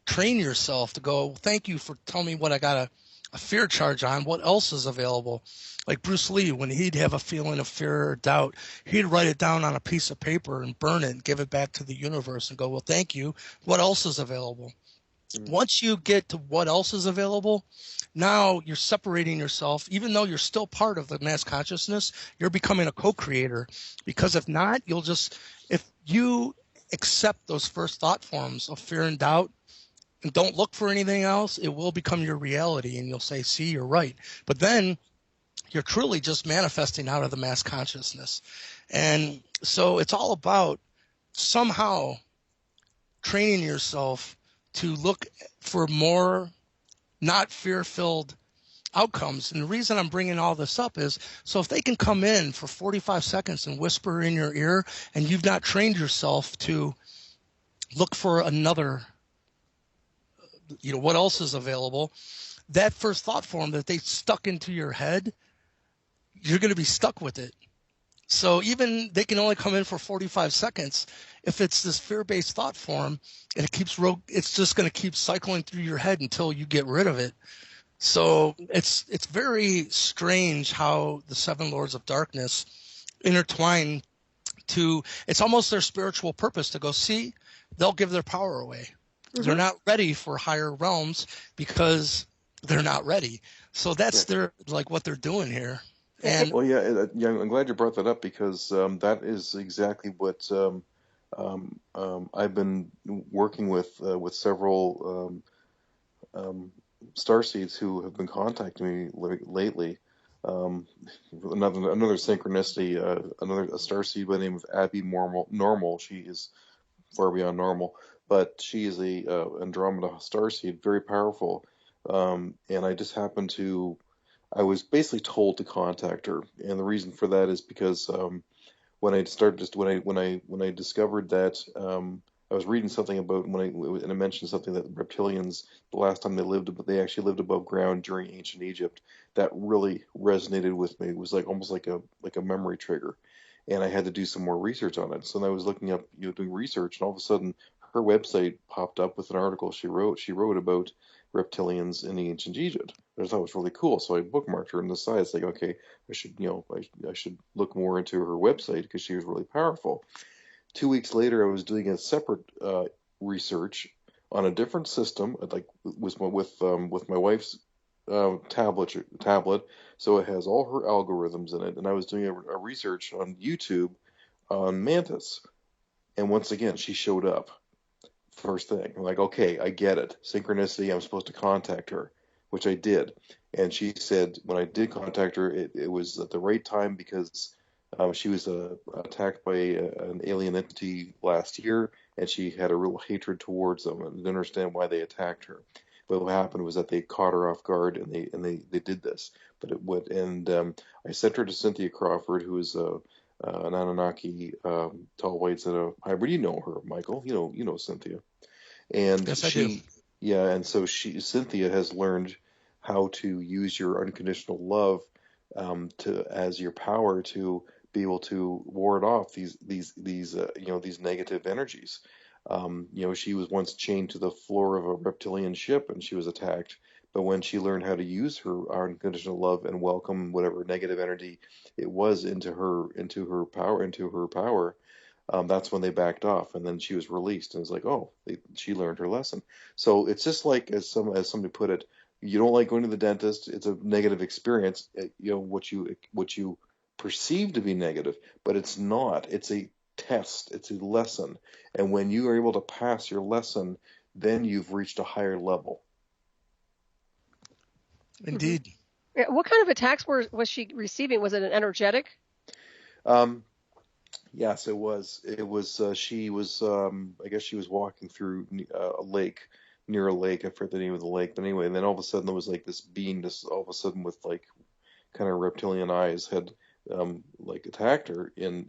train yourself to go, thank you for telling me what I got a fear charge on, what else is available? Like Bruce Lee, when he'd have a feeling of fear or doubt, he'd write it down on a piece of paper and burn it and give it back to the universe and go, well, thank you. What else is available? Once you get to what else is available, now you're separating yourself. Even though you're still part of the mass consciousness, you're becoming a co-creator. Because if not, if you accept those first thought forms of fear and doubt and don't look for anything else, it will become your reality. And you'll say, see, you're right. But then you're truly just manifesting out of the mass consciousness. And so it's all about somehow training yourself to look for more not fear-filled outcomes. And the reason I'm bringing all this up is so if they can come in for 45 seconds and whisper in your ear and you've not trained yourself to look for another, what else is available, that first thought form that they stuck into your head, you're going to be stuck with it. So even they can only come in for 45 seconds. If it's this fear-based thought form, and it's just going to keep cycling through your head until you get rid of it. So it's very strange how the seven lords of darkness intertwine it's almost their spiritual purpose to go, see, they'll give their power away. Mm-hmm. They're not ready for higher realms because they're not ready. So that's what they're doing here. And I'm glad you brought that up because that is exactly what I've been working with several starseeds who have been contacting me lately. Another synchronicity, a starseed by the name of Abby Normal. She is far beyond normal, but she is a Andromeda starseed, very powerful. And I was basically told to contact her, and the reason for that is because when I discovered that I was reading something about and I mentioned something that reptilians, the last time they actually lived above ground during ancient Egypt. That really resonated with me. It was almost like a memory trigger, and I had to do some more research on it. So then I was looking up, doing research, and all of a sudden her website popped up with an article she wrote. She wrote about reptilians in ancient Egypt. I thought it was really cool, so I bookmarked her on the side. It's like, okay, I should look more into her website because she was really powerful. 2 weeks later, I was doing a separate research on a different system, with my wife's tablet, so it has all her algorithms in it, and I was doing a research on YouTube on Mantis, and once again, she showed up. First thing, I'm like, okay, I get it. Synchronicity, I'm supposed to contact her, which I did. And she said when I did contact her, it was at the right time because she was attacked by an alien entity last year, and she had a real hatred towards them and didn't understand why they attacked her. But what happened was that they caught her off guard, and they did this. I sent her to Cynthia Crawford, who is an Anunnaki tall whites and a hybrid. You know her, Michael. You know Cynthia. And yes, I do. Yeah, and so Cynthia has learned how to use your unconditional love as your power to be able to ward off these negative energies. She was once chained to the floor of a reptilian ship and she was attacked. But when she learned how to use her unconditional love and welcome whatever negative energy it was into her power, that's when they backed off, and then she was released, and it's like, she learned her lesson. So it's just like, as somebody put it, you don't like going to the dentist; it's a negative experience. What you perceive to be negative, but it's not. It's a test. It's a lesson, and when you are able to pass your lesson, then you've reached a higher level. Indeed. Mm-hmm. What kind of attacks was she receiving? Was it an energetic? Yes, it was. She was. I guess she was walking through a lake, near a lake. I forget the name of the lake, but anyway. And then all of a sudden there was like this being, all of a sudden with like kind of reptilian eyes, had attacked her in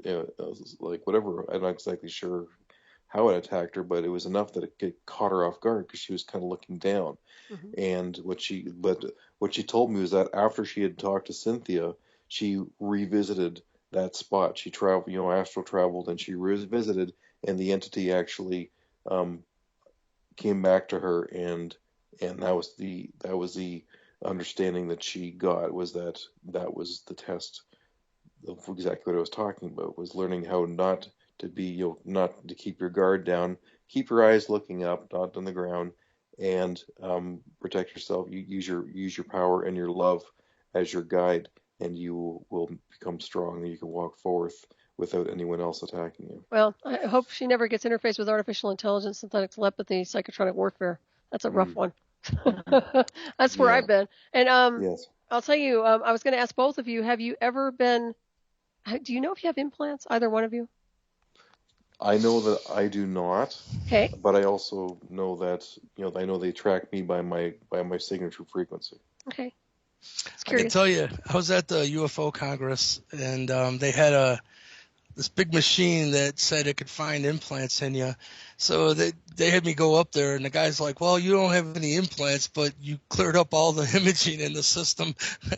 like whatever. I'm not exactly sure how it attacked her, but it was enough that it caught her off guard because she was kind of looking down. Mm-hmm. And what she told me was that after she had talked to Cynthia, she revisited that spot. She traveled, astral traveled, and she revisited, and the entity actually came back to her, and that was the understanding that she got, was that was the test of exactly what I was talking about, was learning how not to be, not to keep your guard down, keep your eyes looking up, not on the ground, and protect yourself. You use your power and your love as your guide, and you will become strong, and you can walk forth without anyone else attacking you. Well, I hope she never gets interfaced with artificial intelligence, synthetic telepathy, psychotronic warfare. That's a rough one. That's where Yeah. I've been. And Yes. I'll tell you, I was going to ask both of you, have you ever been, do you know if you have implants, either one of you? I know that I do not, Okay. but I also know that, I know they track me by my signature frequency. Okay. I can tell you, I was at the UFO Congress, and they had this big machine that said it could find implants in you. So they had me go up there, and the guy's like, well, you don't have any implants, but you cleared up all the imaging in the system.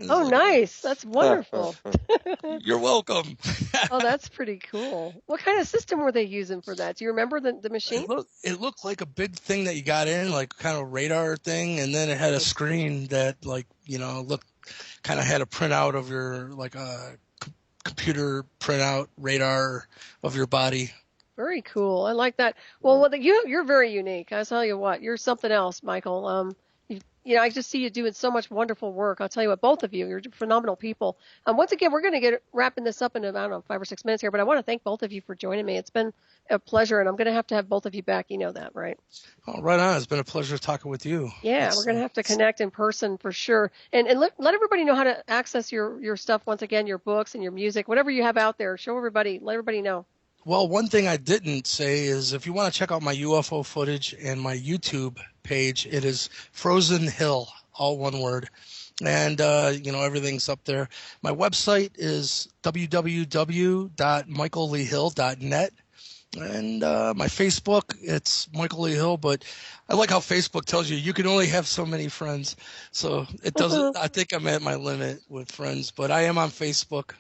Oh, like, nice. That's wonderful. You're welcome. Oh, that's pretty cool. What kind of system were they using for that? Do you remember the machine? It looked like a big thing that you got in, like kind of radar thing, and then it had a screen that, like, looked kind of had a printout of your, like a computer printout radar of your body. Very cool. I like that. Well, you're very unique. I tell you what, you're something else, Michael. I just see you doing so much wonderful work. I'll tell you what, both of you, you're phenomenal people. Once again, we're going to get wrapping this up in about 5 or 6 minutes here, but I want to thank both of you for joining me. It's been a pleasure, and I'm going to have both of you back. You know that, right? Oh, right on. It's been a pleasure talking with you. Yeah, we're going to have to connect in person for sure. And let everybody know how to access your stuff once again, your books and your music, whatever you have out there. Show everybody, let everybody know. Well, one thing I didn't say is if you want to check out my UFO footage and my YouTube page, it is Frozen Hill, all one word. And, everything's up there. My website is www.michaelleehill.net. And my Facebook, it's Michael Lee Hill, but I like how Facebook tells you can only have so many friends. So it doesn't, I think I'm at my limit with friends, but I am on Facebook.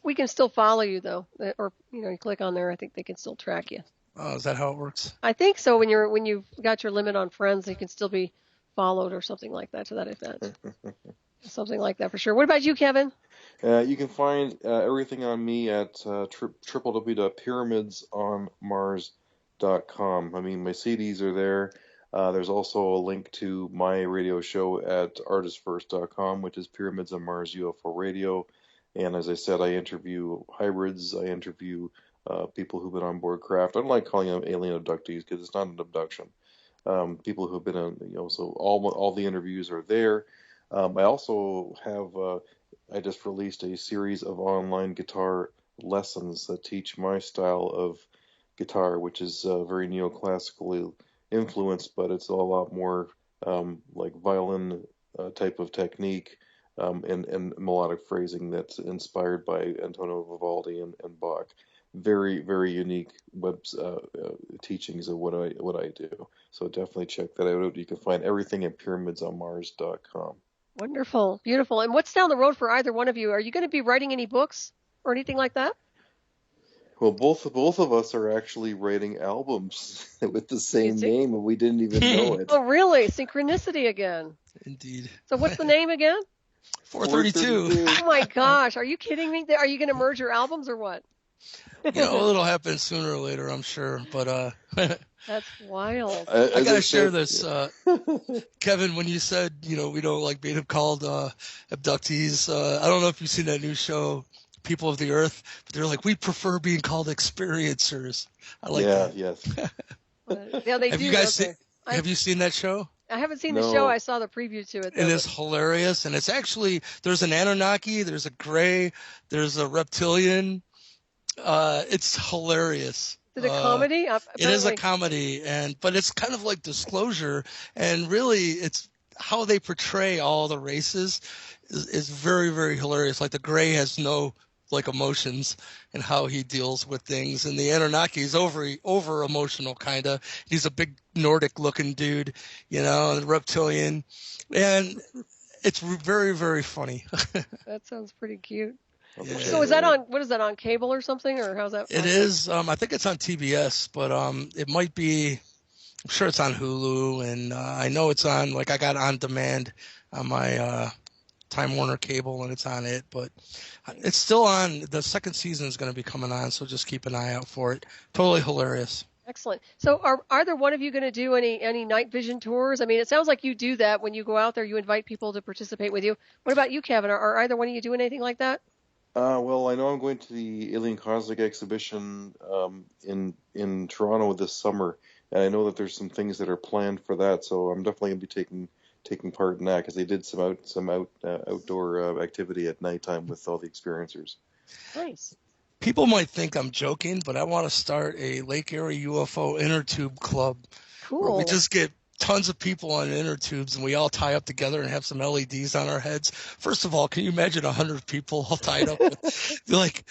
We can still follow you though, or you click on there. I think they can still track you. Oh, is that how it works? I think so. When you've got your limit on friends, you can still be followed or something like that to that effect. Something like that for sure. What about you, Kevin? You can find everything on me at www.pyramidsonmars.com. I mean, my CDs are there. There's also a link to my radio show at artistfirst.com, which is Pyramids on Mars UFO Radio. And as I said, I interview hybrids. I interview people who've been on board craft. I don't like calling them alien abductees because it's not an abduction. People who have been on, so all the interviews are there. I also have, I just released a series of online guitar lessons that teach my style of guitar, which is very neoclassically influenced, but it's a lot more like violin type of technique. And melodic phrasing that's inspired by Antonio Vivaldi and Bach. Very, very unique teachings of what I do. So definitely check that out. You can find everything at pyramidsonmars.com. Wonderful, beautiful. And what's down the road for either one of you? Are you going to be writing any books or anything like that? Well, both of us are actually writing albums with the same name, and we didn't even know it. Oh, really? Synchronicity again. Indeed. So what's the name again? 432. Oh my gosh, are you kidding me? Are you going to merge your albums or what? It'll happen sooner or later, I'm sure. But that's wild. I gotta share this, Kevin. When you said we don't like being called abductees, I don't know if you've seen that new show, People of the Earth, but they're like, we prefer being called experiencers. I like that. Yes. Yeah, they have do. You guys have you seen that show? I haven't seen the show. I saw the preview to it. It is hilarious, and it's actually, there's an Anunnaki, there's a Gray, there's a reptilian. It's hilarious. Is it a comedy? It is a comedy, but it's kind of like Disclosure, and really it's how they portray all the races is very, very hilarious. Like the Gray has no emotions and how he deals with things, and the Anunnaki is over emotional kind of. He's a big Nordic looking dude, and the reptilian, and it's very, very funny. That sounds pretty cute. Yeah. So is that on cable or something, or how's that? It is. I think it's on TBS, but it might be. I'm sure it's on Hulu, and I know it's on. I got On Demand on my Time Warner cable, and it's on it. But it's still on. The second season is going to be coming on, so just keep an eye out for it. Totally hilarious. Excellent. So are either one of you going to do any night vision tours? I mean, it sounds like you do that when you go out there. You invite people to participate with you. What about you, Kevin? Are either one of you doing anything like that? Well, I know I'm going to the Alien Cosmic exhibition in Toronto this summer, and I know that there's some things that are planned for that. So I'm definitely going to be taking part in that because they did some outdoor activity at nighttime with all the experiencers. Nice. People might think I'm joking, but I want to start a Lake Erie UFO inner tube club. Cool. Where we just get tons of people on inner tubes and we all tie up together and have some LEDs on our heads. First of all, can you imagine 100 people all tied up? Like,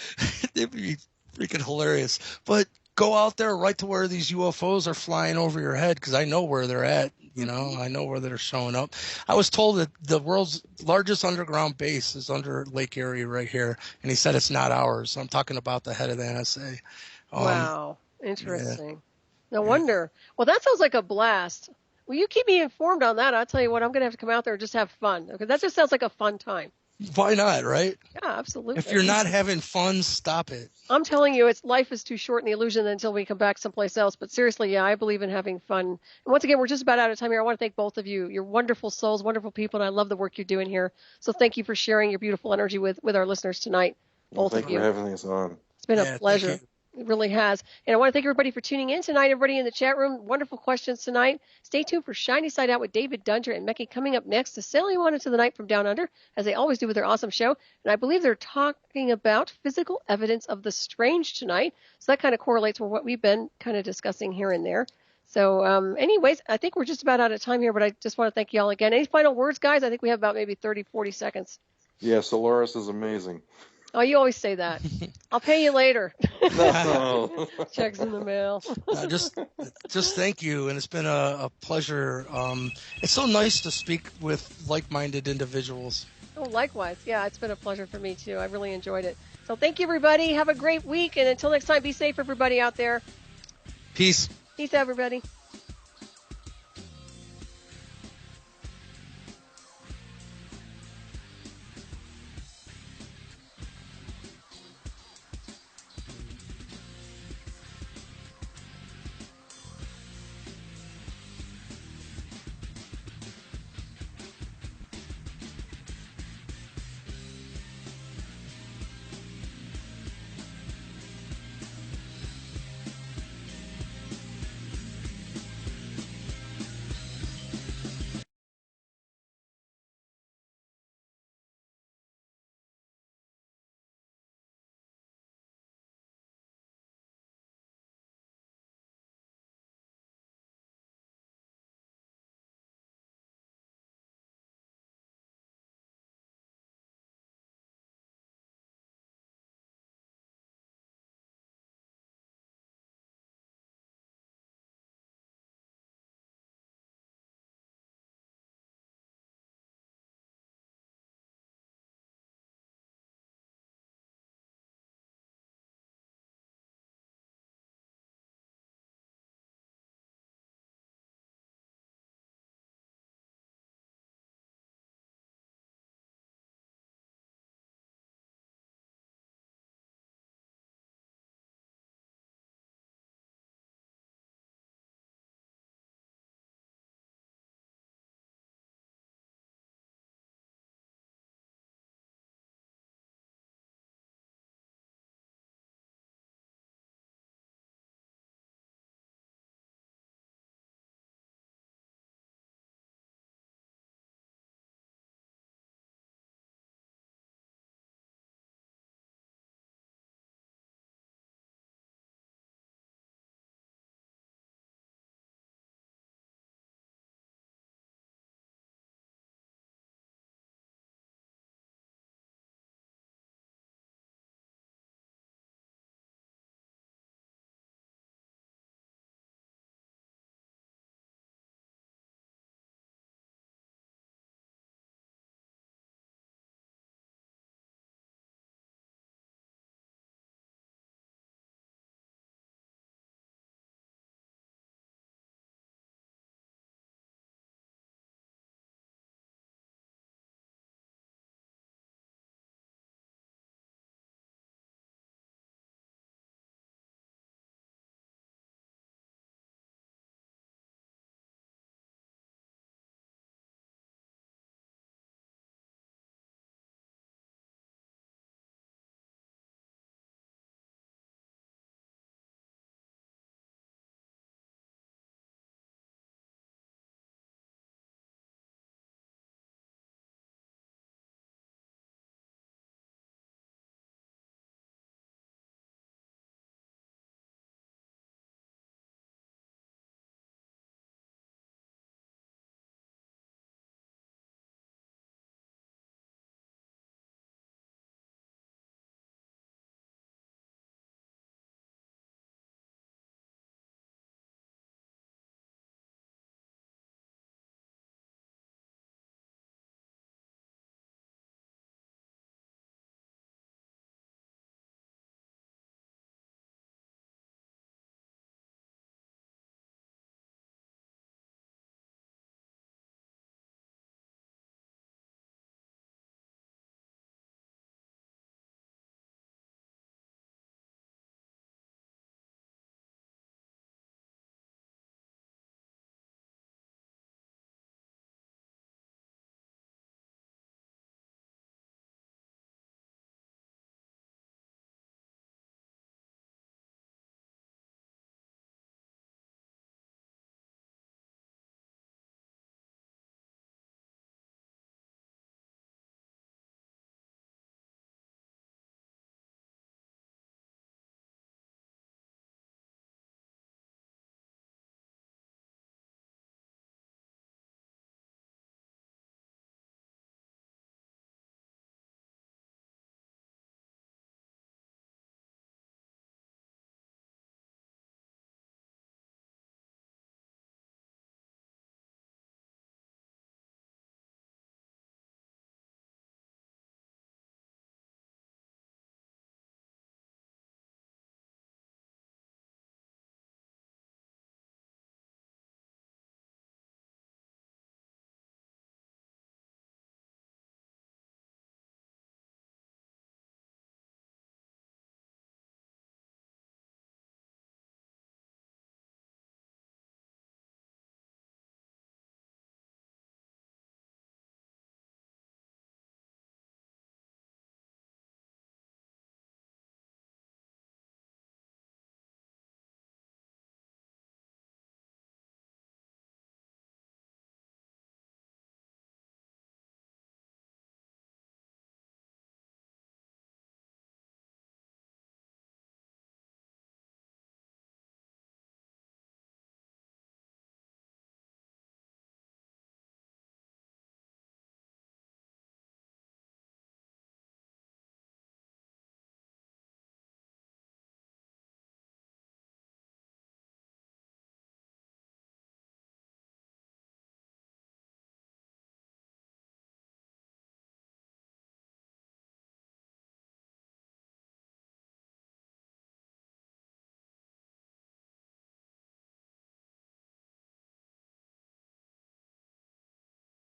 it'd be freaking hilarious. But go out there right to where these UFOs are flying over your head, because I know where they're at. You know, I know where they're showing up. I was told that the world's largest underground base is under Lake Erie right here, and he said it's not ours. I'm talking about the head of the NSA. Wow, interesting. Yeah. No wonder. Well, that sounds like a blast. Well, you keep me informed on that. I'll tell you what, I'm going to have to come out there and just have fun, because that just sounds like a fun time. Why not, right? Yeah, absolutely. If you're not having fun, stop it. I'm telling you, life is too short in the illusion until we come back someplace else. But seriously, yeah, I believe in having fun. And once again, we're just about out of time here. I want to thank both of you. You're wonderful souls, wonderful people, and I love the work you're doing here. So thank you for sharing your beautiful energy with our listeners tonight. Well, thank you for having us on. It's been a pleasure. It really has. And I want to thank everybody for tuning in tonight, everybody in the chat room. Wonderful questions tonight. Stay tuned for Shiny Side Out with David Dunter and Mecky coming up next to sail you on into the night from down under, as they always do with their awesome show. And I believe they're talking about physical evidence of the strange tonight. So that kind of correlates with what we've been kind of discussing here and there. So anyways, I think we're just about out of time here, but I just want to thank you all again. Any final words, guys? I think we have about maybe 30, 40 seconds. Yeah, Solaris is amazing. Oh, you always say that. I'll pay you later. No. Checks in the mail. Just thank you, and it's been a pleasure. It's so nice to speak with like-minded individuals. Oh, likewise. Yeah, it's been a pleasure for me, too. I really enjoyed it. So thank you, everybody. Have a great week, and until next time, be safe, everybody out there. Peace. Peace, everybody.